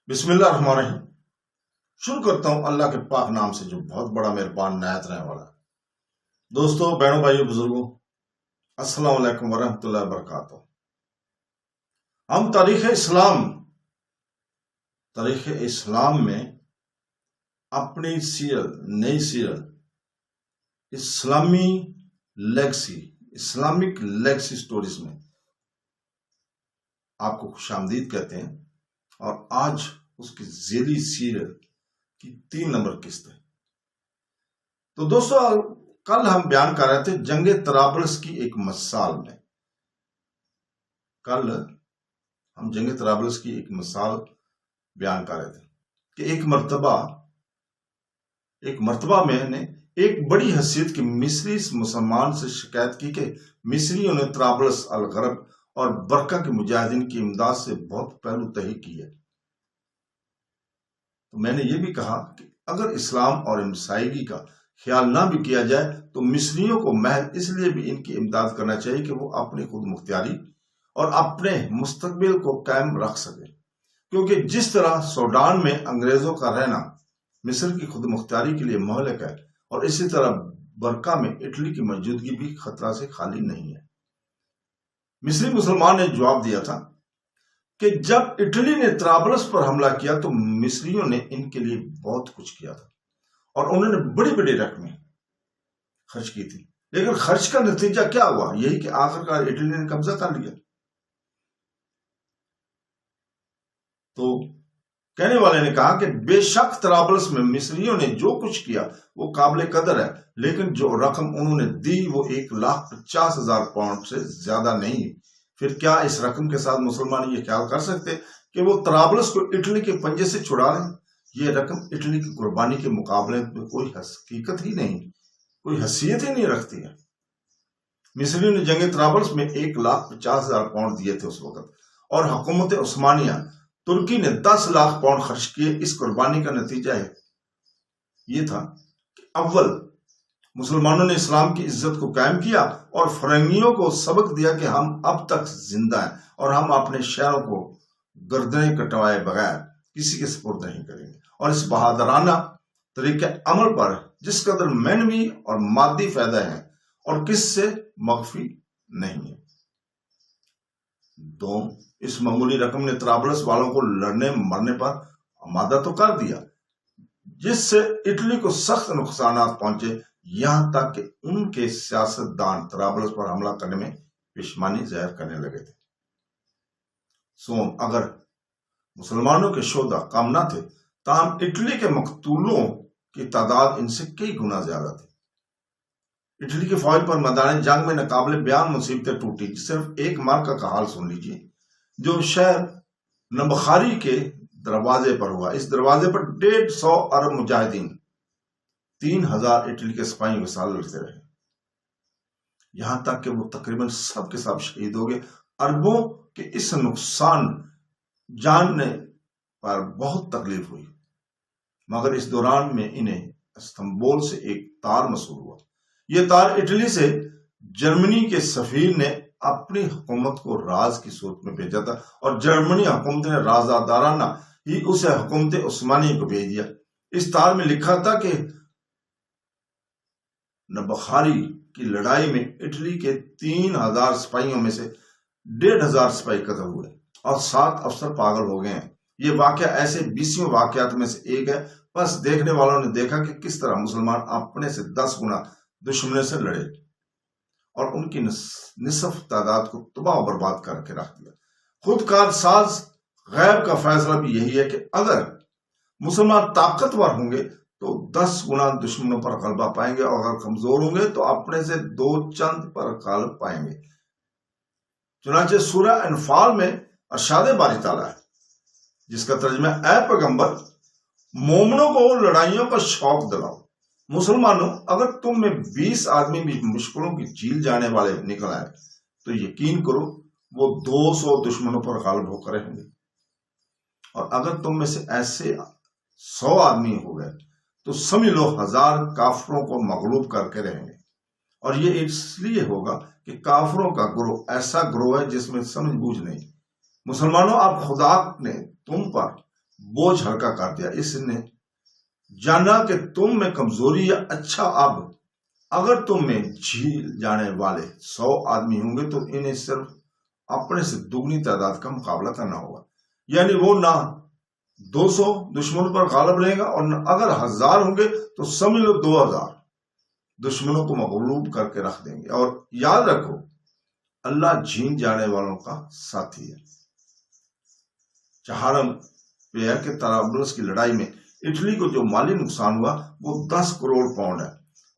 بسم اللہ الرحمن الرحیم۔ شروع کرتا ہوں اللہ کے پاک نام سے جو بہت بڑا مہربان نہایت رحم والا ہے۔ دوستو، بہنوں، بھائیوں، بزرگوں، السلام علیکم ورحمۃ اللہ وبرکاتہ۔ ہم تاریخ اسلام میں اپنی سیرت، نئی سیرت، اسلامک لیگسی سٹوریز میں آپ کو خوش آمدید کہتے ہیں، اور آج اس کی ذیلی سیرت کی 3 نمبر قسط ہے۔ تو دوستو، کل ہم بیان کر رہے تھے جنگ طرابلس کی ایک مثال میں۔ کل ہم جنگ طرابلس کی ایک مثال بیان کر رہے تھے کہ ایک مرتبہ میں نے ایک بڑی حیثیت کے مصری مسلمان سے شکایت کی کہ مصریوں نے طرابلس، الغرب اور برقہ کے مجاہدین کی امداد سے بہت پہلو تہی کی ہے۔ تو میں نے یہ بھی کہا کہ اگر اسلام اور عیسائیگی کا خیال نہ بھی کیا جائے تو مصریوں کو محض اس لیے بھی ان کی امداد کرنا چاہیے کہ وہ اپنی خود مختاری اور اپنے مستقبل کو قائم رکھ سکے، کیونکہ جس طرح سوڈان میں انگریزوں کا رہنا مصر کی خود مختاری کے لیے مہلک ہے، اور اسی طرح برقہ میں اٹلی کی موجودگی بھی خطرہ سے خالی نہیں ہے۔ مصری مسلمان نے جواب دیا تھا کہ جب اٹلی نے طرابلس پر حملہ کیا تو مصریوں نے ان کے لیے بہت کچھ کیا تھا، اور انہوں نے بڑی بڑی رقمیں خرچ کی تھی، لیکن خرچ کا نتیجہ کیا ہوا؟ یہی کہ آخرکار اٹلی نے قبضہ کر لیا۔ تو کہنے والے نے کہا کہ بے شک طرابلس میں مصریوں نے جو کچھ کیا وہ قابل قدر ہے، لیکن جو رقم انہوں نے دی وہ 1,50,000 پاؤنڈ سے زیادہ نہیں۔ پھر کیا اس رقم کے ساتھ مسلمان یہ خیال کر سکتے کہ وہ طرابلس کو اٹلی کے پنجے سے چھڑا لیں؟ یہ رقم اٹلی کی قربانی کے مقابلے میں کوئی حقیقت ہی نہیں، کوئی حیثیت ہی نہیں رکھتی ہے۔ مصریوں نے جنگ طرابلس میں 1,50,000 پاؤنڈ دیے تھے اس وقت، اور حکومت عثمانیہ ترکی نے 10 لاکھ پاؤنڈ خرچ کیے۔ اس قربانی کا نتیجہ یہ تھا کہ اول مسلمانوں نے اسلام کی عزت کو قائم کیا اور فرنگیوں کو سبق دیا کہ ہم اب تک زندہ ہیں، اور ہم اپنے شہروں کو گردنیں کٹوائے بغیر کسی کے سپرد نہیں کریں گے، اور اس بہادرانہ طریقے عمل پر جس قدر معنوی اور مادی فائدہ ہے اور کس سے مخفی نہیں ہے۔ اس معمولی رقم نے طرابلس والوں کو لڑنے مرنے پر آمادہ تو کر دیا، جس سے اٹلی کو سخت نقصانات پہنچے، یہاں تک کہ ان کے سیاستدان طرابلس پر حملہ کرنے میں پشیمانی ظاہر کرنے لگے تھے۔ اگر مسلمانوں کے شہداء کم نہ تھے تاہم اٹلی کے مقتولوں کی تعداد ان سے کئی گنا زیادہ تھی۔ اٹلی کی فوج پر میدان جنگ میں ناقابل بیان مصیبتیں ٹوٹی۔ صرف ایک مارکہ کا حال سن لیجیے جو شہر نبخاری کے دروازے پر ہوا۔ اس دروازے پر 150 عرب مجاہدین 3,000 اٹلی کے سپاہیوں کے ساتھ لڑتے رہے، یہاں تک کہ وہ تقریباً سب کے سب شہید ہو گئے۔ عربوں کے اس نقصان جاننے پر بہت تکلیف ہوئی، مگر اس دوران میں انہیں استنبول سے ایک تار موصول ہوا۔ یہ تار اٹلی سے جرمنی کے سفیر نے اپنی حکومت کو راز کی صورت میں بھیجا تھا، اور جرمنی حکومت نے رازدارانہ ہی اسے حکومت عثمانیہ کو بھیج دیا۔ اس تار میں لکھا تھا کہ نبخاری کی لڑائی میں اٹلی کے 3,000 سپاہیوں میں سے 1,500 سپاہی قتل ہوئے اور 7 افسر پاگل ہو گئے ہیں۔ یہ واقعہ ایسے 20 واقعات میں سے ایک ہے۔ بس دیکھنے والوں نے دیکھا کہ کس طرح مسلمان اپنے سے 10 گنا دشمنوں سے لڑے اور ان کی نصف تعداد کو تباہ و برباد کر کے رکھ دیا۔ خود کار ساز غیب کا فیصلہ بھی یہی ہے کہ اگر مسلمان طاقتور ہوں گے تو 10 گنا دشمنوں پر غلبہ پائیں گے، اور اگر کمزور ہوں گے تو اپنے سے 2 چند پر غالب پائیں گے۔ چنانچہ سورہ انفال میں ارشاد باری تعالیٰ ہے، جس کا ترجمہ اے پیغمبر، مومنوں کو لڑائیوں کا شوق دلاؤ۔ مسلمانوں، اگر تم میں 20 آدمی بھی مشکلوں کی جھیل جانے والے نکل آئے تو یقین کرو وہ 200 دشمنوں پر غالب ہو کر رہیں گے، اور اگر تم میں سے ایسے 100 آدمی ہو گئے تو سمجھ لو 1000 کافروں کو مغلوب کر کے رہیں گے۔ اور یہ اس لیے ہوگا کہ کافروں کا گروہ ایسا گروہ ہے جس میں سمجھ بوجھ نہیں۔ مسلمانوں، اب خدا نے تم پر بوجھ ہلکا کر دیا. اس نے جانا کہ تم میں کمزوری ہے. اچھا اب اگر تم میں جھیل جانے والے 100 آدمی ہوں گے تو انہیں صرف اپنے سے دگنی تعداد کا مقابلہ کرنا ہوگا. یعنی وہ نہ 200 دشمنوں پر غالب رہے گا، اور اگر 1000 ہوں گے تو سمجھ لو 2000 دشمنوں کو مغلوب کر کے رکھ دیں گے. اور یاد رکھو اللہ جھین جانے والوں کا ساتھی ہے. چہارم پہ ہے کہ طرابلس کی لڑائی میں اٹلی کو جو مالی نقصان ہوا وہ 10 کروڑ پاؤنڈ ہے،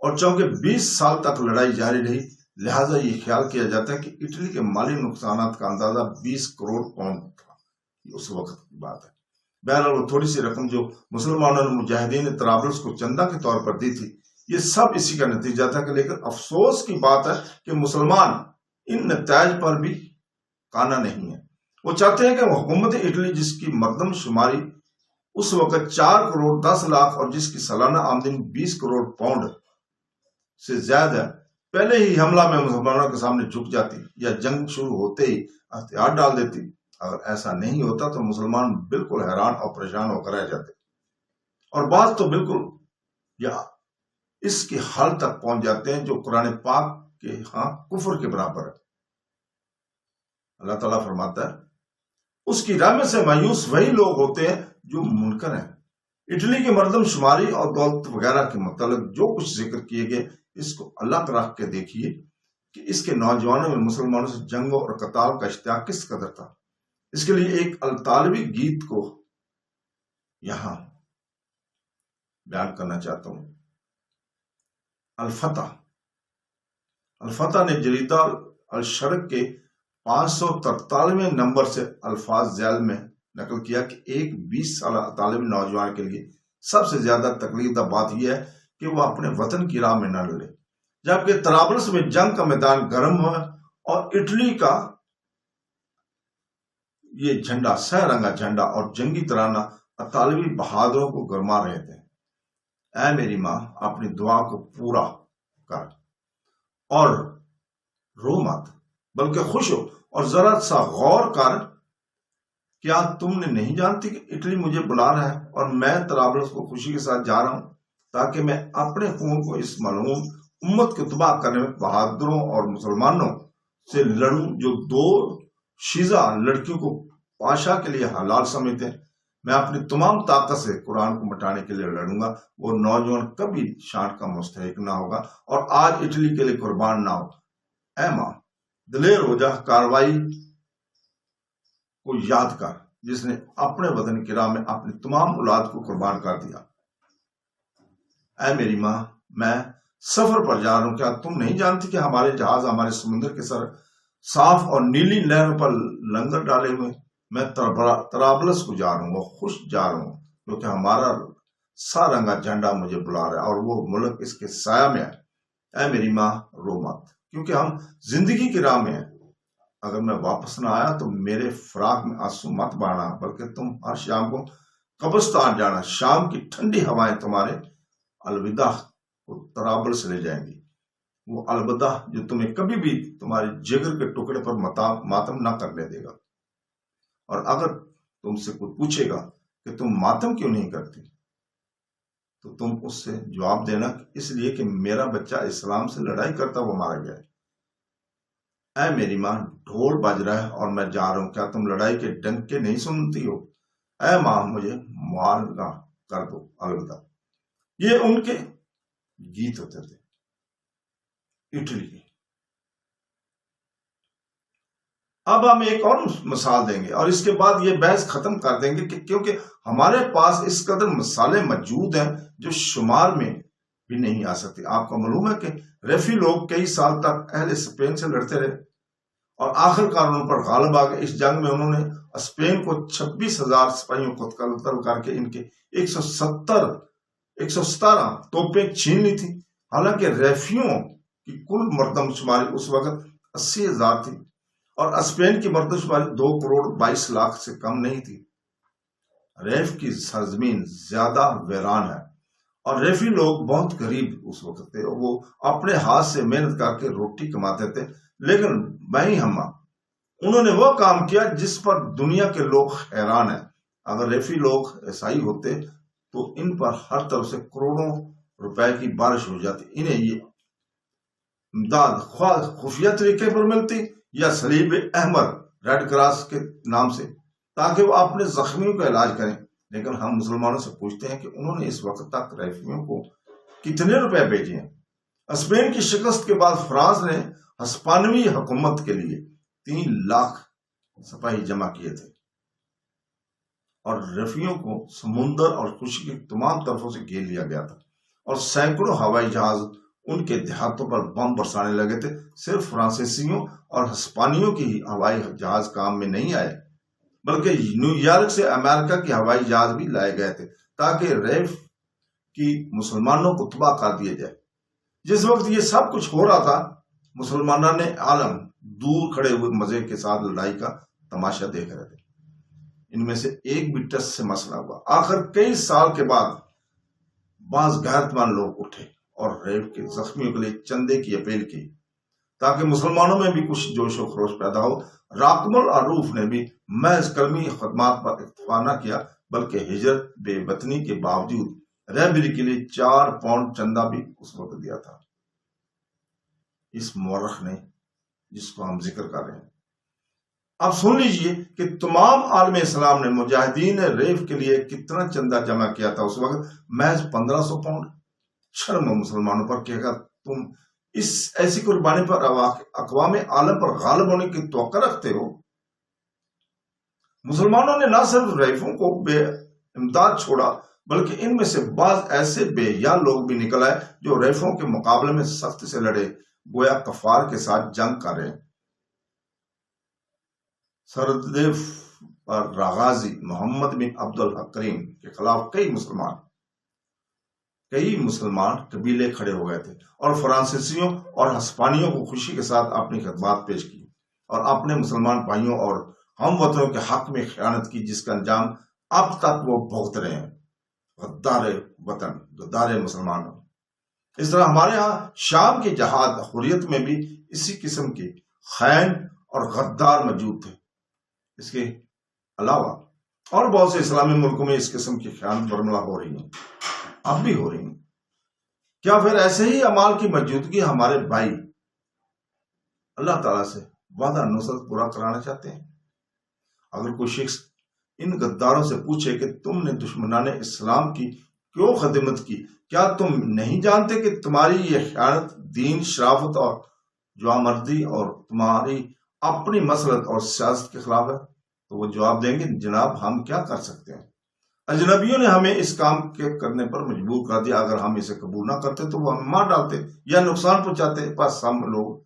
اور چونکہ 20 سال تک لڑائی جاری رہی لہذا یہ خیال کیا جاتا ہے کہ اٹلی کے مالی نقصانات کا اندازہ 20 کروڑ پاؤنڈ تھا. یہ اس وقت کی بات ہے. بہرحال وہ تھوڑی سی رقم جو مسلمانوں نے مجاہدین طرابلس کو چندہ کے طور پر دی تھی یہ سب اسی کا نتیجہ تھا. کہ لیکن افسوس کی بات ہے کہ مسلمان ان نتائج پر بھی قانع نہیں ہے. وہ چاہتے ہیں کہ حکومت اٹلی جس کی مردم شماری اس وقت 4 کروڑ 10 لاکھ اور جس کی سالانہ آمدنی 20 کروڑ پاؤنڈ سے زیادہ ہے، پہلے ہی حملہ میں مسلمانوں کے سامنے جھک جاتی یا جنگ شروع ہوتے ہی ہتھیار ڈال دیتی. اگر ایسا نہیں ہوتا تو مسلمان بالکل حیران اور پریشان ہو کر رہ جاتے، اور بعض تو بالکل یا اس کے حل تک پہنچ جاتے ہیں جو قرآن پاک کے ہاں کفر کے برابر ہے. اللہ تعالیٰ فرماتا ہے اس کی رحمت سے مایوس وہی لوگ ہوتے ہیں جو منکر ہیں. اٹلی کی مردم شماری اور دولت وغیرہ کے متعلق جو کچھ ذکر کیے گئے اس کو اللہ پر رکھ کے دیکھیے کہ اس کے نوجوانوں میں مسلمانوں سے جنگوں اور قتال کا اشتیاق کس قدر تھا. اس کے لیے ایک الطالبی گیت کو یہاں بیان کرنا چاہتا ہوں. الفتح نے جریدہ الشرق کے 543 نمبر سے الفاظ ذیل میں نقل کیا کہ ایک 20 سالہ طالب نوجوان کے لیے سب سے زیادہ تکلیف دہ بات یہ ہے کہ وہ اپنے وطن کی راہ میں نہ لڑے. جبکہ طرابلس میں جنگ کا میدان گرم ہوا اور اٹلی کا یہ جھنڈا سہ رنگا جھنڈا اور جنگی ترانہ اطالوی بہادروں کو گرما رہے تھے. اے میری ماں اپنی دعا کو پورا کر اور رو مت بلکہ خوش ہو اور ذرا سا غور کر. کیا تم نے نہیں جانتی کہ اٹلی مجھے بلا رہا ہے اور میں طرابلس کو خوشی کے ساتھ جا رہا ہوں تاکہ میں اپنے خون کو اس ملعون امت کو تباہ کرنے میں بہادروں اور مسلمانوں سے لڑوں جو 2 شیزہ لڑکیوں کو پاشا کے لیے حلال سمجھتے ہیں. میں اپنی تمام طاقت سے قرآن کو مٹانے کے لیے لڑوں گا. وہ نوجوان کبھی شان کا مستحق نہ ہوگا اور آج اٹلی کے لیے قربان نہ ہو. اے ماں دلیر ہو جا، کاروائی کو یاد کر جس نے اپنے وطن کی راہ میں اپنی تمام اولاد کو قربان کر دیا. اے میری ماں میں سفر پر جا رہا ہوں. کیا تم نہیں جانتی کہ ہمارے جہاز ہمارے سمندر کے سر صاف اور نیلی لہروں پر لنگر ڈالے ہوئے. میں طرابلس کو جا رہا ہوں، وہ خوش جا رہا ہوں کیونکہ ہمارا سا رنگا جھنڈا مجھے بلا رہا ہے اور وہ ملک اس کے سایہ میں ہے. اے میری ماں رو مت کیونکہ ہم زندگی کی راہ میں ہیں. اگر میں واپس نہ آیا تو میرے فراق میں آنسو مت بہانا بلکہ تم ہر شام کو قبرستان جانا. شام کی ٹھنڈی ہوائیں تمہارے الوداع کو طرابلس لے جائیں گی. وہ الوداع جو تمہیں کبھی بھی تمہارے جگر کے ٹکڑے پر ماتم نہ کرنے دے گا. اور اگر تم سے کوئی پوچھے گا کہ تم ماتم کیوں نہیں کرتی تو تم اس سے جواب دینا اس لیے کہ میرا بچہ اسلام سے لڑائی کرتا ہوا مارا گیا ہے. اے میری ماں ڈھول بج رہا ہے اور میں جا رہا ہوں. کیا تم لڑائی کے ڈنکے نہیں سنتی ہو؟ اے ماں مجھے معاف کر دو الوداع. یہ ان کے گیت ہوتے تھے اٹلی کے. اب ہم ایک اور مثال دیں گے اور اس کے بعد یہ بحث ختم کر دیں گے کہ کیونکہ ہمارے پاس اس قدر مثالیں موجود ہیں جو شمار میں بھی نہیں آ سکتی. آپ کو معلوم ہے کہ ریفی لوگ کئی سال تک اہل اسپین سے لڑتے رہے اور آخر کار ان پر غالب آ گئے. اس جنگ میں انہوں نے اسپین کو 26,000 سپاہیوں کو قتل کر کے ان کے 117 توپیں چھین لی تھی. حالانکہ ریفیوں کی کل مردم شماری اس وقت 80,000 تھی اور اسپین کی مردم شماری 2 کروڑ 22 لاکھ سے کم نہیں تھی. ریف کی سرزمین زیادہ ویران ہے اور ریفی لوگ بہت غریب اس وقت تھے. وہ اپنے ہاتھ سے محنت کر کے روٹی کماتے تھے. لیکن بھائی انہوں نے وہ کام کیا جس پر دنیا کے لوگ حیران ہیں. اگر ریفی لوگ عیسائی ہوتے تو ان پر ہر طرف سے کروڑوں روپے کی بارش ہو جاتی. انہیں یہ امداد خواہ خفیہ طریقے پر ملتی یا صلیب احمر ریڈ کراس کے نام سے، تاکہ وہ اپنے زخمیوں کا علاج کریں. لیکن ہم مسلمانوں سے پوچھتے ہیں کہ انہوں نے اس وقت تک ریفیوں کو کتنے روپے بھیجے ہیں؟ اسپین کی شکست کے بعد فرانس نے ہسپانوی حکومت کے لیے 3 لاکھ سپاہی جمع کیے تھے اور ریفیوں کو سمندر اور خشکی کی تمام طرفوں سے گھیر لیا گیا تھا اور سینکڑوں ہوائی جہاز ان کے دیہاتوں پر بم برسانے لگے تھے. صرف فرانسیسیوں اور ہسپانیوں کی ہی ہوائی جہاز کام میں نہیں آئے، بلکہ نیو یارک سے امریکہ کے ہوائی جہاز بھی لائے گئے تھے تاکہ ریف کی مسلمانوں کو تباہ کر دیا جائے. جس وقت یہ سب کچھ ہو رہا تھا، مسلمانوں نے عالم دور کھڑے ہوئے مزے کے ساتھ لڑائی کا تماشا دیکھ رہے تھے. ان میں سے ایک بھی ٹس سے مسئلہ ہوا. آخر کئی سال کے بعد بعض غیرت مند لوگ اٹھے اور ریف کے زخمیوں کے لیے چندے کی اپیل کی تاکہ مسلمانوں میں بھی کچھ جوش و خروش پیدا ہو. راقم العروف نے بھی محض کلمی خدمات پر اکتفا نہ کیا، بلکہ ہجرت بے وطنی کے باوجود رہبری کے لیے 4 پاؤنڈ چندہ بھی اس وقت دیا تھا. اس مورخ نے جس کو ہم ذکر کر رہے ہیں، اب سن لیجئے کہ تمام عالم اسلام نے مجاہدین ریف کے لیے کتنا چندہ جمع کیا تھا اس وقت؟ محض 1500 پاؤنڈ. شرم مسلمانوں پر کہ اگر تم اس ایسی قربانی پر اقوام عالم پر غالب ہونے کی توقع رکھتے ہو. مسلمانوں نے نہ صرف ریفوں کو بے امداد چھوڑا، بلکہ ان میں سے بعض ایسے بے حیا لوگ بھی نکل آئے جو ریفوں کے مقابلے میں سخت سے لڑے، گویا کفار کے ساتھ جنگ کر رہے ہیں. سردیف پر راغازی محمد بن عبد الحق کریم کے خلاف کئی مسلمان قبیلے کھڑے ہو گئے تھے اور فرانسیسیوں اور ہسپانیوں کو خوشی کے ساتھ اپنی خدمات پیش کی اور اپنے مسلمان بھائیوں اور ہم وطنوں کے حق میں خیانت کی، جس کا انجام اب تک وہ بھگت رہے ہیں. غدار وطن، غدار مسلمانوں. اس طرح ہمارے ہاں شام کی جہاد حریت میں بھی اسی قسم کے خائن اور غدار موجود تھے. اس کے علاوہ اور بہت سے اسلامی ملکوں میں اس قسم کی خیانت برملا ہو رہی ہیں، اب بھی ہو رہی ہیں. کیا پھر ایسے ہی اعمال کی موجودگی ہمارے بھائی اللہ تعالیٰ سے وعدہ نصرت پورا کرانا چاہتے ہیں؟ اگر کوئی شخص ان غداروں سے پوچھے کہ تم نے دشمنان اسلام کی کیوں خدمت کی، کیا تم نہیں جانتے کہ تمہاری یہ خیانت دین، شرافت اور جوامردی اور تمہاری اپنی مسلط اور سیاست کے خلاف ہے؟ تو وہ جواب دیں گے، جناب ہم کیا کر سکتے ہیں، اجنبیوں نے ہمیں اس کام کے کرنے پر مجبور کر دیا. اگر ہم اسے قبول نہ کرتے تو وہ ہمیں مار ڈالتے یا نقصان پہنچاتے. بس ہم لوگ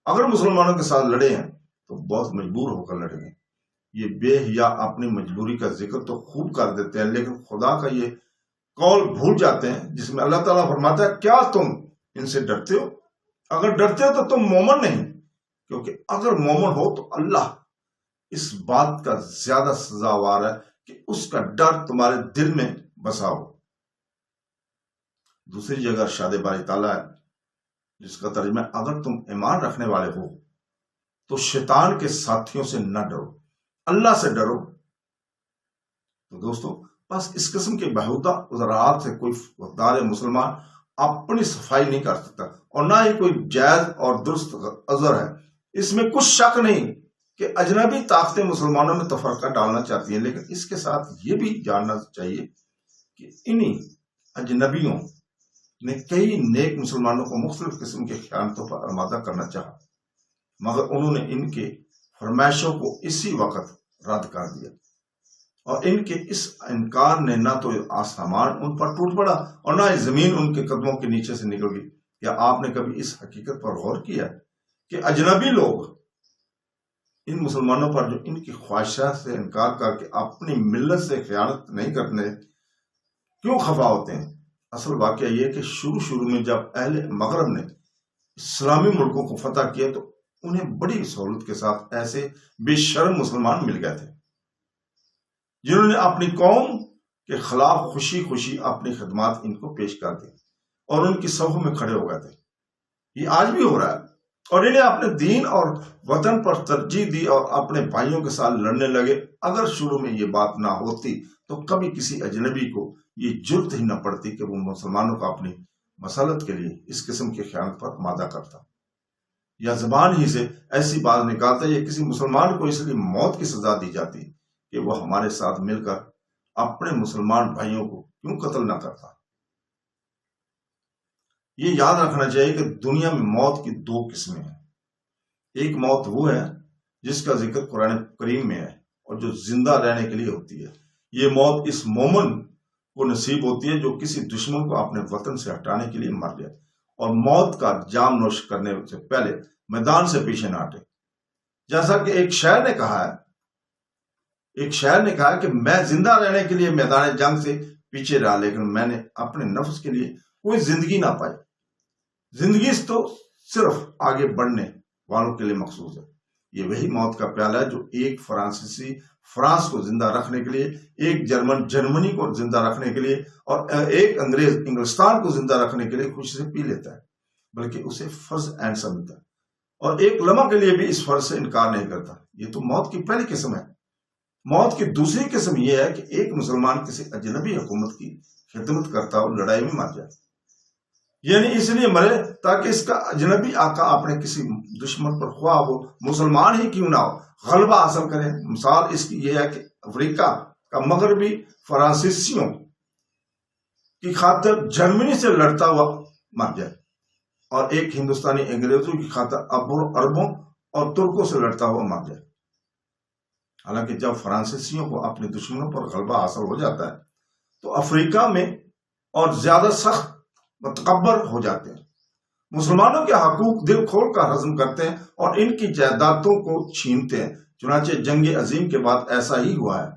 اگر مسلمانوں کے ساتھ لڑے ہیں تو بہت مجبور ہو کر لڑیں گے. یہ بے حیا اپنی مجبوری کا ذکر تو خوب کر دیتے ہیں، لیکن خدا کا یہ قول بھول جاتے ہیں جس میں اللہ تعالیٰ فرماتا ہے، کیا تم ان سے ڈرتے ہو؟ اگر ڈرتے ہو تو تم مومن نہیں، کیونکہ اگر مومن ہو تو اللہ اس بات کا زیادہ سزاوار ہے کہ اس کا ڈر تمہارے دل میں بسا ہو. دوسری جگہ ارشاد باری تعالیٰ ہے جس کا ترجمہ ہے، اگر تم ایمان رکھنے والے ہو تو شیطان کے ساتھیوں سے نہ ڈرو، اللہ سے ڈرو. تو دوستو، بس اس قسم کے بہودہ عذرات سے کوئی وفادار مسلمان اپنی صفائی نہیں کر سکتا، اور نہ ہی کوئی جائز اور درست عذر ہے. اس میں کچھ شک نہیں کہ اجنبی طاقتیں مسلمانوں میں تفرقہ ڈالنا چاہتی ہیں، لیکن اس کے ساتھ یہ بھی جاننا چاہیے کہ انہی اجنبیوں نے کئی نیک مسلمانوں کو مختلف قسم کے خیانتوں پر آمادہ کرنا چاہا، مگر انہوں نے ان کے فرمائشوں کو اسی وقت رد کر دیا، اور ان کے اس انکار نے نہ تو آسمان ان پر ٹوٹ پڑا اور نہ ہی زمین ان کے قدموں کے نیچے سے نکل گئی. کیا آپ نے کبھی اس حقیقت پر غور کیا کہ اجنبی لوگ ان مسلمانوں پر جو ان کی خواہشات سے انکار کر کے اپنی ملت سے خیانت نہیں کرنے کیوں خفا ہوتے ہیں؟ اصل واقعہ یہ کہ شروع میں جب اہل مغرب نے اسلامی ملکوں کو فتح کیا تو انہیں بڑی سہولت کے ساتھ ایسے بے شرم مسلمان مل گئے تھے جنہوں نے اپنی قوم کے خلاف خوشی اپنی خدمات ان کو پیش کر دی اور ان کی صفوں میں کھڑے ہو گئے تھے. یہ آج بھی ہو رہا ہے. اور انہیں اپنے دین اور وطن پر ترجیح دی اور اپنے بھائیوں کے ساتھ لڑنے لگے۔ اگر شروع میں یہ بات نہ ہوتی تو کبھی کسی اجنبی کو یہ جرت ہی نہ پڑتی کہ وہ مسلمانوں کو اپنی مسلط کے لیے اس قسم کی خیانت پر آمادہ کرتا، یا زبان ہی سے ایسی بات نکالتا، یا کسی مسلمان کو اس لیے موت کی سزا دی جاتی کہ وہ ہمارے ساتھ مل کر اپنے مسلمان بھائیوں کو کیوں قتل نہ کرتا۔ یہ یاد رکھنا چاہیے کہ دنیا میں موت کی دو قسمیں ہیں۔ ایک موت وہ ہے جس کا ذکر قرآن کریم میں ہے اور جو زندہ رہنے کے لیے ہوتی ہے۔ یہ موت اس مومن کو نصیب ہوتی ہے جو کسی دشمن کو اپنے وطن سے ہٹانے کے لیے مر جائے اور موت کا جام نوش کرنے سے پہلے میدان سے پیچھے نہ ہٹے۔ جیسا کہ ایک شاعر نے کہا کہ میں زندہ رہنے کے لیے میدان جنگ سے پیچھے رہا، لیکن میں نے اپنے نفس کے لیے کوئی زندگی نہ پائی۔ زندگی تو صرف آگے بڑھنے والوں کے لیے مخصوص ہے۔ یہ وہی موت کا پیالہ ہے جو ایک فرانسیسی فرانس کو زندہ رکھنے کے لیے، ایک جرمن جرمنی کو زندہ رکھنے کے لیے اور ایک انگریز انگلستان کو زندہ رکھنے کے لیے خوشی سے پی لیتا ہے، بلکہ اسے فرض عین سمجھتا ہے اور ایک لمحہ کے لیے بھی اس فرض سے انکار نہیں کرتا۔ یہ تو موت کی پہلی قسم ہے۔ موت کی دوسری قسم یہ ہے کہ ایک مسلمان کسی اجنبی حکومت کی خدمت کرتا اور لڑائی میں مر جائے، یعنی اس لیے مرے تاکہ اس کا اجنبی آقا اپنے کسی دشمن پر خواہ وہ مسلمان ہی کیوں نہ ہو غلبہ حاصل کرے۔ مثال اس کی یہ ہے کہ افریقہ کا مغربی فرانسیسیوں کی خاطر جرمنی سے لڑتا ہوا مر جائے اور ایک ہندوستانی انگریزوں کی خاطر عربوں اور ترکوں سے لڑتا ہوا مر جائے۔ حالانکہ جب فرانسیسیوں کو اپنے دشمنوں پر غلبہ حاصل ہو جاتا ہے تو افریقہ میں اور زیادہ سخت متکبر ہو جاتے ہیں، مسلمانوں کے حقوق دل کھول کر ہضم کرتے ہیں اور ان کی جائیدادوں کو چھینتے ہیں۔ چنانچہ جنگ عظیم کے بعد ایسا ہی ہوا ہے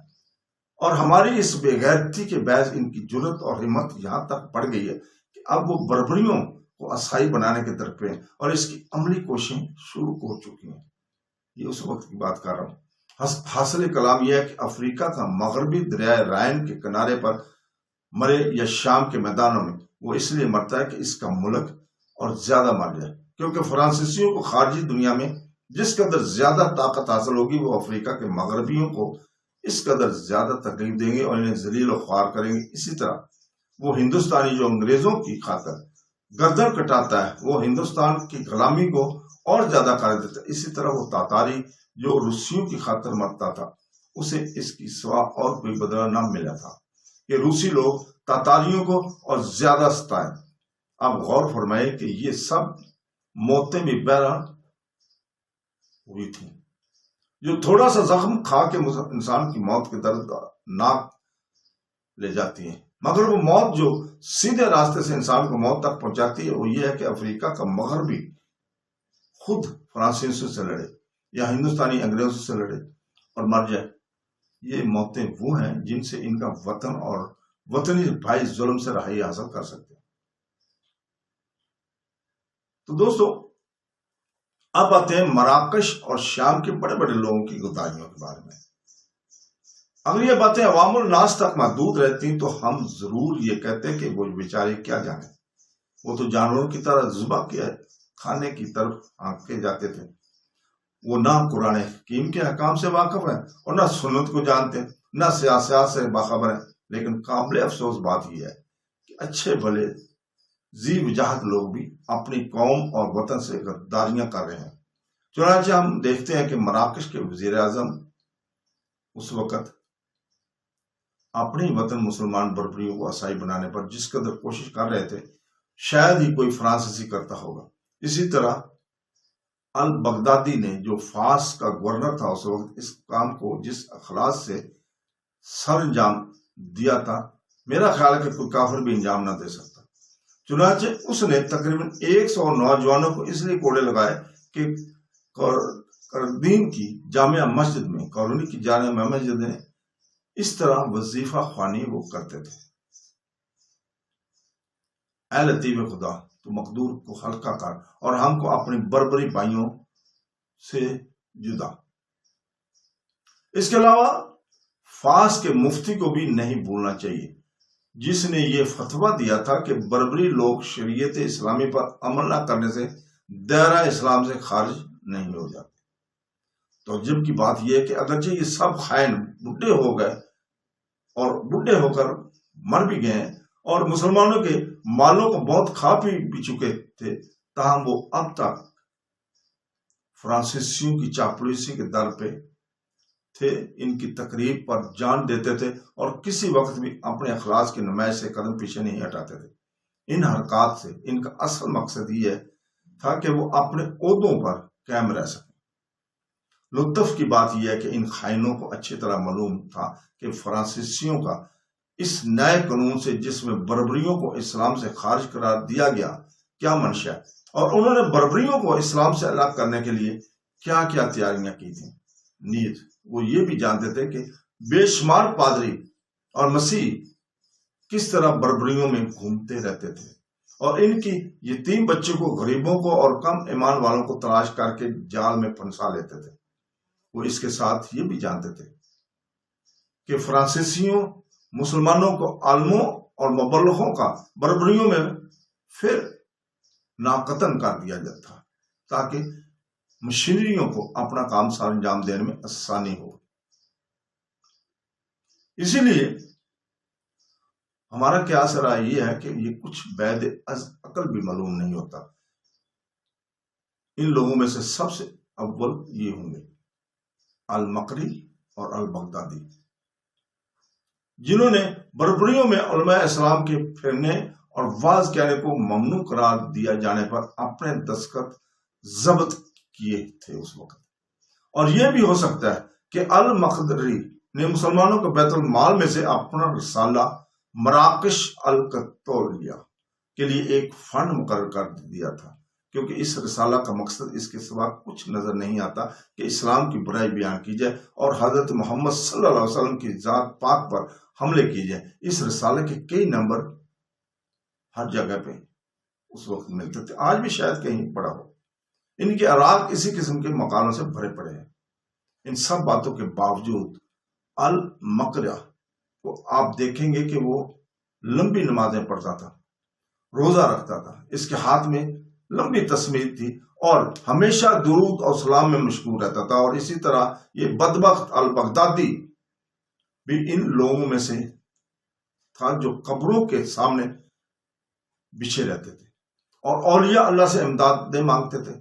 اور ہماری اس بے غیرتی کے باعث ان کی جرت اور ہمت یہاں تک بڑھ گئی ہے کہ اب وہ بربریوں کو عیسائی بنانے کے درپے ہیں اور اس کی عملی کوششیں شروع ہو چکی ہیں۔ یہ اس وقت کی بات کر رہا ہوں۔ حاصل کلام یہ ہے کہ افریقہ کا مغربی دریائے رائن کے کنارے پر مرے یا شام کے میدانوں میں وہ اس لیے مرتا ہے کہ اس کا ملک اور زیادہ مر جائے، کیونکہ فرانسیسیوں کو خارجی دنیا میں جس قدر زیادہ طاقت حاصل ہوگی وہ افریقہ کے مغربیوں کو اس قدر زیادہ تکلیف دیں گے اور انہیں ذلیل و خوار کریں گے۔ اسی طرح وہ ہندوستانی جو انگریزوں کی خاطر گردن کٹاتا ہے وہ ہندوستان کی غلامی کو اور زیادہ کر دیتا ہے۔ اسی طرح وہ تاتاری جو روسیوں کی خاطر مرتا تھا اسے اس کی سوا اور کوئی بدلہ نہ ملا تھا کہ روسی لوگ تاتاریوں کو اور زیادہ ستائیں۔ اب غور فرمائے کہ یہ سب موتیں بھی بہرحال ہوئی تھیں جو تھوڑا سا زخم کھا کے انسان کی موت کے درد ناک لے جاتی ہیں، مگر وہ موت جو سیدھے راستے سے انسان کو موت تک پہنچاتی ہے وہ یہ ہے کہ افریقہ کا مغربی خود فرانسیسیوں سے لڑے یا ہندوستانی انگریزوں سے لڑے اور مر جائے۔ یہ موتیں وہ ہیں جن سے ان کا وطن اور وطنی بھائی ظلم سے رہائی حاصل کر سکتے ہیں۔ تو دوستو اب آتے ہیں مراکش اور شام کے بڑے بڑے لوگوں کی گدائیوں کے بارے میں۔ اگر یہ باتیں عوام الناس تک محدود رہتی تو ہم ضرور یہ کہتے کہ وہ بیچارے کیا جانے، وہ تو جانوروں کی طرح ذبح کیا کھانے کی طرف آنکھے جاتے تھے۔ وہ نہ قرآن حکیم کے احکام سے واقف ہیں اور نہ سنت کو جانتے، نہ سیاست سے باخبر ہیں۔ لیکن قابل افسوس بات یہ ہے کہ اچھے بھلے ذی وجاہت لوگ بھی اپنی قوم اور وطن سے غداریاں کر رہے ہیں۔ چنانچہ ہم دیکھتے ہیں کہ مراکش کے وزیر اعظم اس وقت اپنے وطن مسلمان بربریوں کو عیسائی بنانے پر جس قدر کوشش کر رہے تھے شاید ہی کوئی فرانسیسی کرتا ہوگا۔ اسی طرح البغدادی نے جو فاس کا گورنر تھا اس وقت اس کام کو جس اخلاص سے سر انجام دیا تھا میرا خیال ہے کہ کوئی کافر بھی انجام نہ دے سکتا۔ چنانچہ اس نے تقریباً 100 نوجوانوں کو اس لیے کوڑے لگائے کہ کردین کی جامع مسجد میں کالونی کی جامع مسجد میں اس طرح وظیفہ خوانی وہ کرتے تھے: اے لطیف خدا تو مقدور کو ہلکا کر اور ہم کو اپنی بربری بھائیوں سے جدا۔ اس کے علاوہ فاس کے مفتی کو بھی نہیں بھولنا چاہیے جس نے یہ فتویٰ دیا تھا کہ بربری لوگ شریعت اسلامی پر عمل نہ کرنے سے دائرہ اسلام سے خارج نہیں ہو جاتے۔ تو جب کی بات یہ ہے کہ اگرچہ یہ سب خائن بڈھے ہو گئے اور بڈھے ہو کر مر بھی گئے اور مسلمانوں کے مالوں کو بہت کھا پی بھی چکے تھے، تاہم وہ اب تک فرانسیسیوں کی چاپلوسی کے در پہ تھے، ان کی تقریب پر جان دیتے تھے اور کسی وقت بھی اپنے اخلاص کی نمائش سے قدم پیچھے نہیں ہٹاتے تھے۔ ان حرکات سے ان کا اصل مقصد یہ تھا کہ وہ اپنے عہدوں پر قائم رہ سکیں۔ لطف کی بات یہ ہے کہ ان خائنوں کو اچھی طرح معلوم تھا کہ فرانسیسیوں کا اس نئے قانون سے، جس میں بربریوں کو اسلام سے خارج قرار دیا گیا، کیا منشا ہے، اور انہوں نے بربریوں کو اسلام سے الگ کرنے کے لیے کیا کیا تیاریاں کی تھیں۔ نیز وہ یہ بھی جانتے تھے کہ بے شمار پادری اور مسیح کس طرح بربریوں میں گھومتے رہتے تھے اور ان کی یتیم بچوں کو، غریبوں کو اور کم ایمان والوں کو تلاش کر کے جال میں پھنسا لیتے تھے۔ وہ اس کے ساتھ یہ بھی جانتے تھے کہ فرانسیسیوں مسلمانوں کو عالموں اور مبلغوں کا بربریوں میں پھر ناقتن کر دیا جاتا تھا تاکہ مشینریوں کو اپنا کام سر انجام دینے میں آسانی ہو۔ اسی لیے ہمارا قیاس رائے یہ ہے کہ یہ کچھ بعید از عقل بھی معلوم نہیں ہوتا۔ ان لوگوں میں سے سب سے اول یہ ہوں گے المقری اور البغدادی، جنہوں نے بربریوں میں علماء اسلام کے پھرنے اور واز کہنے کو ممنوع قرار دیا جانے پر اپنے دستخط ضبط کیے تھے اس وقت۔ اور یہ بھی ہو سکتا ہے کہ المقدری نے مسلمانوں کو بیت المال میں سے اپنا رسالہ مراکش القطولیہ کے لیے ایک فنڈ مقرر کر دیا تھا، کیونکہ اس رسالہ کا مقصد اس کے سوا کچھ نظر نہیں آتا کہ اسلام کی برائی بیان کی جائے اور حضرت محمد صلی اللہ علیہ وسلم کی ذات پاک پر حملے کیے جائے۔ اس رسالے کے کئی نمبر ہر جگہ پہ اس وقت ملتے تھے، آج بھی شاید کہیں پڑا ہو۔ ان کے عراق اسی قسم کے مقالوں سے بھرے پڑے ہیں۔ ان سب باتوں کے باوجود المقرہ کو آپ دیکھیں گے کہ وہ لمبی نمازیں پڑھتا تھا، روزہ رکھتا تھا، اس کے ہاتھ میں لمبی تسبیح تھی اور ہمیشہ درود اور سلام میں مشغول رہتا تھا۔ اور اسی طرح یہ بدبخت البغدادی بھی ان لوگوں میں سے تھا جو قبروں کے سامنے بچھے رہتے تھے اور اولیاء اللہ سے امدادیں مانگتے تھے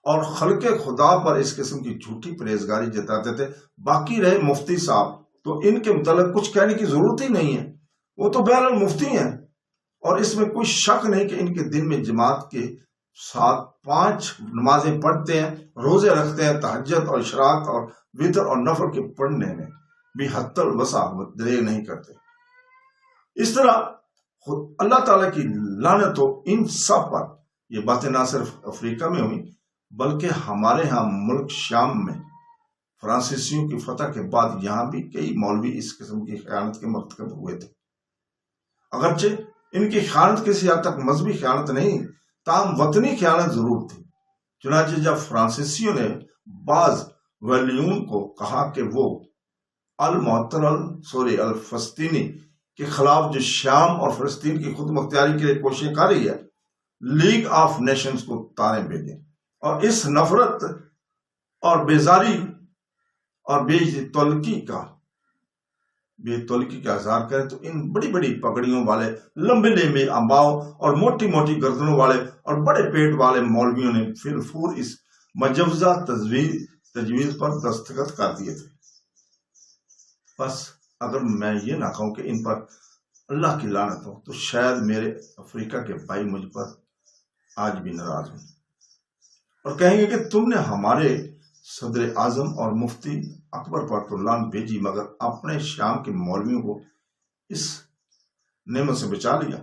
اور خلق خدا پر اس قسم کی جھوٹی پرہیزگاری جتاتے تھے۔ باقی رہے مفتی صاحب، تو ان کے متعلق کچھ کہنے کی ضرورت ہی نہیں ہے، وہ تو بہرحال مفتی ہیں اور اس میں کوئی شک نہیں کہ ان کے دن میں جماعت کے ساتھ 5 نمازیں پڑھتے ہیں، روزے رکھتے ہیں، تہجد اور اشراق اور وتر اور نفل کے پڑھنے میں بھی حتی الوسع دریغ نہیں کرتے۔ اس طرح خود اللہ تعالیٰ کی لعنت ہو ان سب پر۔ یہ باتیں نہ صرف افریقہ میں ہوئی بلکہ ہمارے ہاں ملک شام میں فرانسیسیوں کی فتح کے بعد یہاں بھی کئی مولوی اس قسم کی خیانت کے مرتکب ہوئے تھے۔ اگرچہ ان کی خیانت کسی حد تک مذہبی خیانت نہیں، تاہم وطنی خیانت ضرور تھی۔ چنانچہ جب فرانسیسیوں نے بعض ویلیون کو کہا کہ وہ الفلسطینی کے خلاف جو شام اور فلسطین کی خود مختاری کے لیے کوششیں کر رہی ہے، لیگ آف نیشنز کو تانے بھیجیں اور اس نفرت اور بیزاری اور بے تلکی کا اظہار کریں، تو ان بڑی بڑی پگڑیوں والے، لمبے لمبے امباؤں اور موٹی موٹی گردنوں والے اور بڑے پیٹ والے مولویوں نے فی الفور اس مجوزہ تجویز پر دستخط کر دیے تھے۔ بس اگر میں یہ نہ کہوں کہ ان پر اللہ کی لعنت ہو، تو شاید میرے افریقہ کے بھائی مجھ پر آج بھی ناراض ہوں اور کہیں گے کہ تم نے ہمارے صدر اعظم اور مفتی اکبر پر تو لعنت بھیجی، مگر اپنے شام کے مولویوں کو اس نعمت سے بچا لیا۔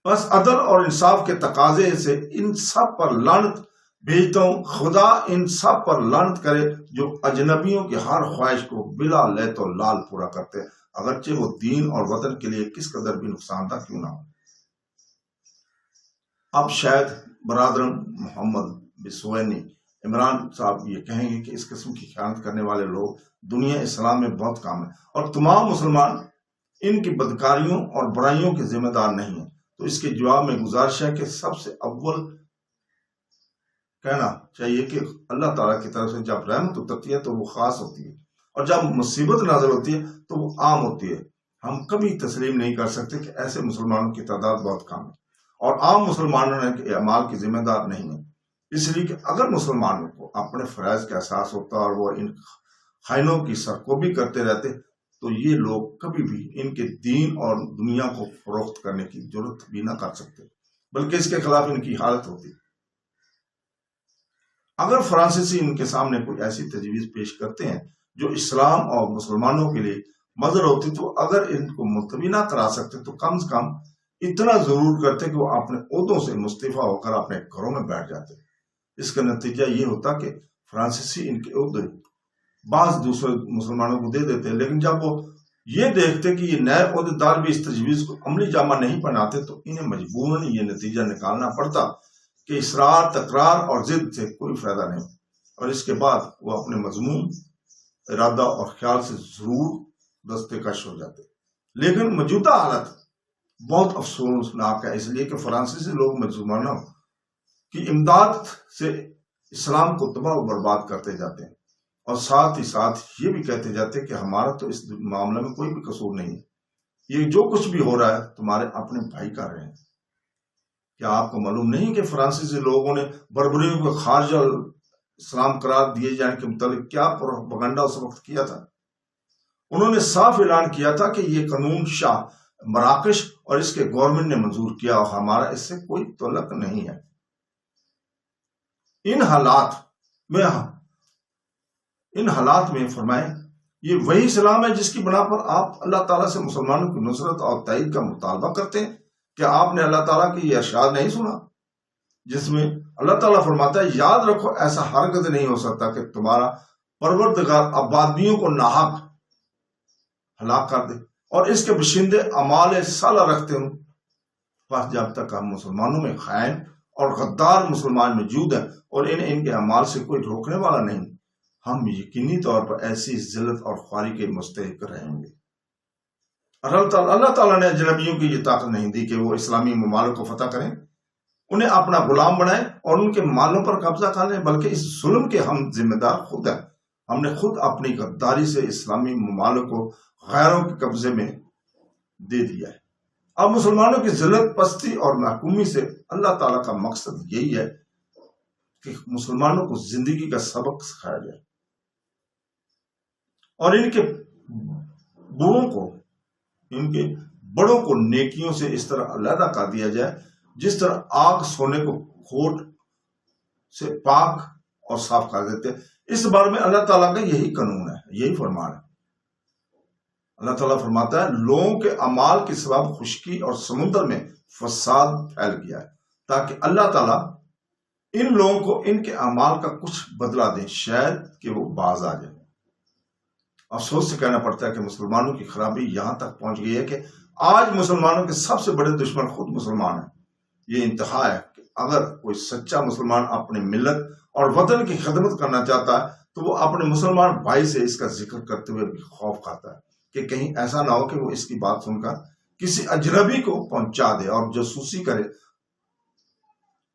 بس عدل اور انصاف کے تقاضے سے ان سب پر لعنت بھیجتا ہوں۔ خدا ان سب پر لعنت کرے جو اجنبیوں کی ہر خواہش کو بلا لیت و لال پورا کرتے، اگرچہ وہ دین اور وطن کے لیے کس قدر بھی نقصان دہ کیوں نہ ہو۔ اب شاید برادرم محمد بسوینی عمران صاحب یہ کہیں گے کہ اس قسم کی خیانت کرنے والے لوگ دنیا اسلام میں بہت کم ہیں اور تمام مسلمان ان کی بدکاریوں اور برائیوں کے ذمہ دار نہیں ہیں۔ تو اس کے جواب میں گزارش ہے کہ سب سے اول کہنا چاہیے کہ اللہ تعالیٰ کی طرف سے جب رحمت اترتی ہے تو وہ خاص ہوتی ہے، اور جب مصیبت نازل ہوتی ہے تو وہ عام ہوتی ہے۔ ہم کبھی تسلیم نہیں کر سکتے کہ ایسے مسلمانوں کی تعداد بہت کم ہے اور عام مسلمانوں کے اعمال کی ذمہ دار نہیں ہے، اس لیے کہ اگر مسلمانوں کو اپنے فرائض کا احساس ہوتا اور وہ ان خائنوں کی سرکوبی کرتے رہتے تو یہ لوگ کبھی بھی ان کے دین اور دنیا کو فروخت کرنے کی ضرورت بھی نہ کر سکتے، بلکہ اس کے خلاف ان کی حالت ہوتی۔ اگر فرانسیسی ان کے سامنے کوئی ایسی تجویز پیش کرتے ہیں جو اسلام اور مسلمانوں کے لیے مضر ہوتی، تو اگر ان کو ملتوی نہ کرا سکتے تو کم سے کم اتنا ضرور کرتے کہ وہ اپنے عہدوں سے مستعفی ہو کر اپنے گھروں میں بیٹھ جاتے۔ اس کا نتیجہ یہ ہوتا کہ فرانسیسی ان کے عہدے بعض دوسرے مسلمانوں کو دے دیتے، لیکن جب وہ یہ دیکھتے کہ یہ نئے عہدے دار بھی اس تجویز کو عملی جامہ نہیں بناتے تو انہیں مجبوراً یہ نتیجہ نکالنا پڑتا کہ اصرار، تکرار اور ضد سے کوئی فائدہ نہیں، اور اس کے بعد وہ اپنے مضمون، ارادہ اور خیال سے ضرور دستے کش ہو جاتے۔ لیکن موجودہ حالت بہت افسوسناک ہے، اس لیے کہ فرانسیسی لوگ مسلمانوں کی امداد سے اسلام کو تباہ و برباد کرتے جاتے ہیں، اور ساتھ ہی ساتھ یہ بھی کہتے جاتے ہیں کہ ہمارا تو اس معاملے میں کوئی بھی قصور نہیں ہے، یہ جو کچھ بھی ہو رہا ہے تمہارے اپنے بھائی کر رہے ہیں۔ کیا آپ کو معلوم نہیں کہ فرانسیسی لوگوں نے بربریوں کو خارج اسلام قرار دیے جانے کے متعلق کیا پروپیگنڈا اس وقت کیا تھا؟ انہوں نے صاف اعلان کیا تھا کہ یہ قانون شاہ مراکش اور اس کے گورنمنٹ نے منظور کیا اور ہمارا اس سے کوئی تعلق نہیں ہے۔ ان حالات میں فرمائیں یہ وہی اسلام ہے جس کی بنا پر آپ اللہ تعالیٰ سے مسلمانوں کی نصرت اور تائید کا مطالبہ کرتے ہیں؟ کیا آپ نے اللہ تعالیٰ کی یہ ارشاد نہیں سنا جس میں اللہ تعالیٰ فرماتا ہے، یاد رکھو ایسا ہرگز نہیں ہو سکتا کہ تمہارا پروردگار آبادیوں کو ناحق ہلاک کر دے اور اس کے بشندے اعمال صالح رکھتے ہوں۔ بس جب تک ہم مسلمانوں میں خائن اور غدار مسلمان موجود ہیں اور ان کے اعمال سے کوئی روکنے والا نہیں، ہم یقینی طور پر ایسی ذلت اور خواری کے مستحق رہیں گے۔ اور اللہ تعالیٰ نے اجنبیوں کی یہ طاقت نہیں دی کہ وہ اسلامی ممالک کو فتح کریں، انہیں اپنا غلام بنائیں اور ان کے مالوں پر قبضہ کر لیں، بلکہ اس ظلم کے ہم ذمہ دار خود ہیں۔ ہم نے خود اپنی غداری سے اسلامی ممالک کو غیروں کے قبضے میں دے دیا ہے۔ اب مسلمانوں کی ذلت، پستی اور محکومی سے اللہ تعالیٰ کا مقصد یہی ہے کہ مسلمانوں کو زندگی کا سبق سکھایا جائے اور ان کے بڑوں کو نیکیوں سے اس طرح علیحدہ کر دیا جائے جس طرح آگ سونے کو کھوٹ سے پاک اور صاف کر دیتے۔ اس بارے میں اللہ تعالیٰ کا یہی قانون ہے، یہی فرمان ہے۔ اللہ تعالیٰ فرماتا ہے، لوگوں کے اعمال کے سبب خشکی اور سمندر میں فساد پھیل گیا ہے تاکہ اللہ تعالیٰ ان لوگوں کو ان کے اعمال کا کچھ بدلہ دیں، شاید کہ وہ باز آ جائیں۔ افسوس سے کہنا پڑتا ہے کہ مسلمانوں کی خرابی یہاں تک پہنچ گئی ہے کہ آج مسلمانوں کے سب سے بڑے دشمن خود مسلمان ہیں۔ یہ انتہا ہے کہ اگر کوئی سچا مسلمان اپنی ملت اور وطن کی خدمت کرنا چاہتا ہے تو وہ اپنے مسلمان بھائی سے اس کا ذکر کرتے ہوئے بھی خوف کھاتا ہے کہ کہیں ایسا نہ ہو کہ وہ اس کی بات سن کر کسی اجنبی کو پہنچا دے اور جاسوسی کرے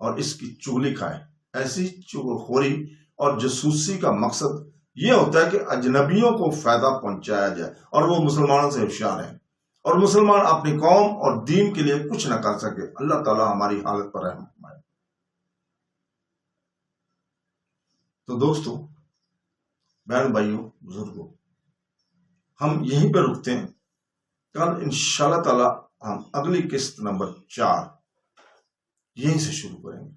اور اس کی چغلی کھائے۔ ایسی چغلخوری اور جاسوسی کا مقصد یہ ہوتا ہے کہ اجنبیوں کو فائدہ پہنچایا جائے اور وہ مسلمانوں سے ہوشیار ہیں اور مسلمان اپنی قوم اور دین کے لیے کچھ نہ کر سکے۔ اللہ تعالیٰ ہماری حالت پر رحم فرمائے۔ تو دوستو، بہن بھائیوں، بزرگوں، ہم یہیں پہ رکتے ہیں۔ کل انشاءاللہ تعالیٰ ہم اگلی قسط نمبر 4 یہیں سے شروع کریں گے۔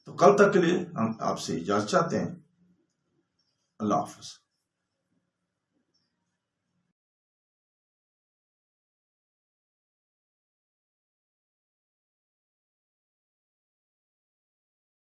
تو کل تک کے لیے ہم آپ سے اجازت چاہتے ہیں۔ اللہ حافظ۔